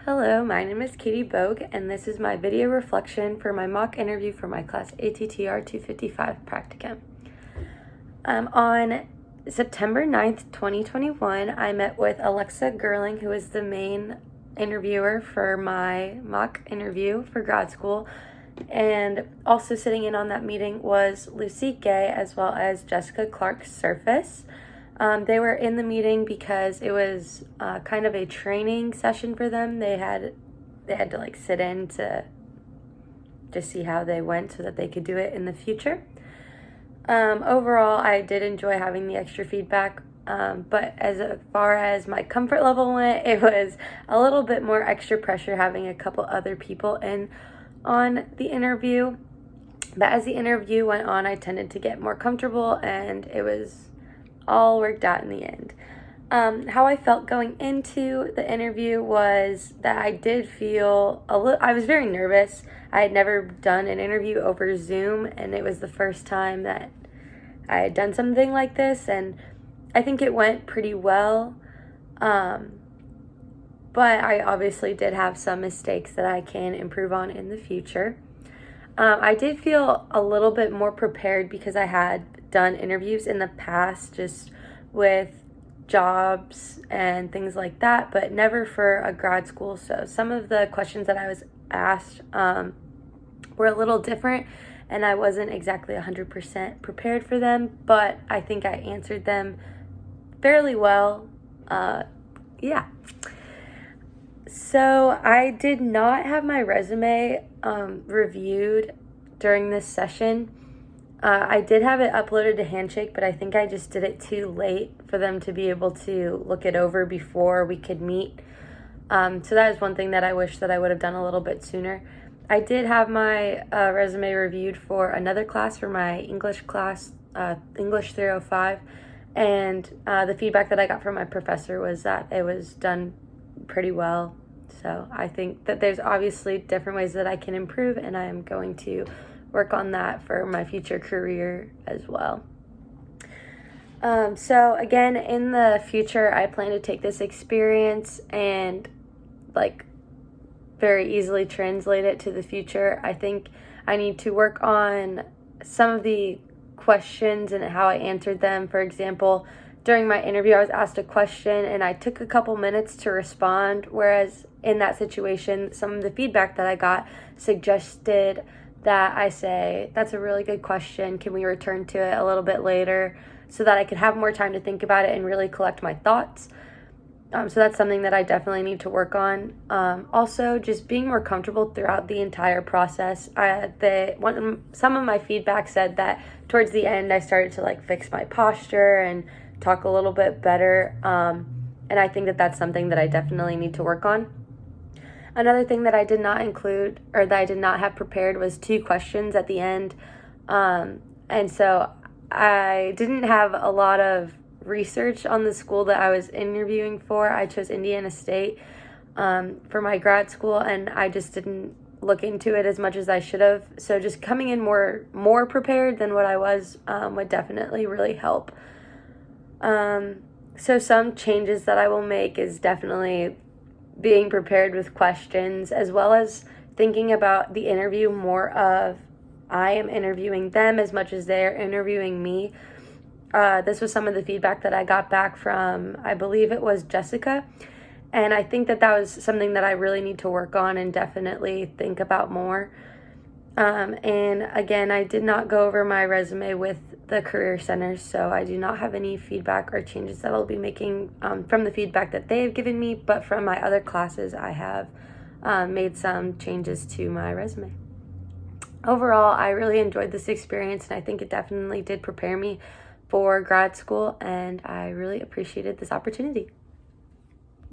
Hello, my name is Caity Bogue, and this is my video reflection for my mock interview for my class ATTR 255 practicum. On September 9th, 2021, I met with Alexa Gerling, who is the main interviewer for my mock interview for grad school, and also sitting in on that meeting was Lucy Gay as well as Jessica Clark Surface. They were in the meeting because it was kind of a training session for them. They had to like sit in to just see how they went so that they could do it in the future. Overall, I did enjoy having the extra feedback, but as far as my comfort level went, it was a little bit more extra pressure having a couple other people in on the interview. But as the interview went on, I tended to get more comfortable, and it was all worked out in the end. How I felt going into the interview was that I did feel I was very nervous. I had never done an interview over Zoom, and it was the first time that I had done something like this, and I think it went pretty well. But I obviously did have some mistakes that I can improve on in the future. I did feel a little bit more prepared because I had done interviews in the past just with jobs and things like that, but never for a grad school. So some of the questions that I was asked were a little different, and I wasn't exactly 100% prepared for them, but I think I answered them fairly well. So I did not have my resume reviewed during this session. I did have it uploaded to Handshake, but I think I just did it too late for them to be able to look it over before we could meet. So that is one thing that I wish that I would have done a little bit sooner. I did have my resume reviewed for another class, for my English class, English 305, and the feedback that I got from my professor was that it was done pretty well. So I think that there's obviously different ways that I can improve, and I am going to work on that for my future career as well. So again, in the future, I plan to take this experience and very easily translate it to the future. I think I need to work on some of the questions and how I answered them. For example, during my interview, I was asked a question and I took a couple minutes to respond, whereas in that situation, some of the feedback that I got suggested that I say, "That's a really good question. Can we return to it a little bit later?" so that I could have more time to think about it and really collect my thoughts. So that's something that I definitely need to work on. Also, just being more comfortable throughout the entire process. Some of my feedback said that towards the end, I started to fix my posture and talk a little bit better. And I think that that's something that I definitely need to work on. Another thing that I did not include, or that I did not have prepared, was 2 questions at the end. And so I didn't have a lot of research on the school that I was interviewing for. I chose Indiana State for my grad school, and I just didn't look into it as much as I should have. So just coming in more prepared than what I was would definitely really help. So some changes that I will make is definitely being prepared with questions, as well as thinking about the interview more of I am interviewing them as much as they're interviewing me. This was some of the feedback that I got back from, I believe it was Jessica, and I think that was something that I really need to work on and definitely think about more. And again, I did not go over my resume with the career centers, so I do not have any feedback or changes that I'll be making from the feedback that they have given me, but from my other classes, I have made some changes to my resume. Overall, I really enjoyed this experience, and I think it definitely did prepare me for grad school, and I really appreciated this opportunity.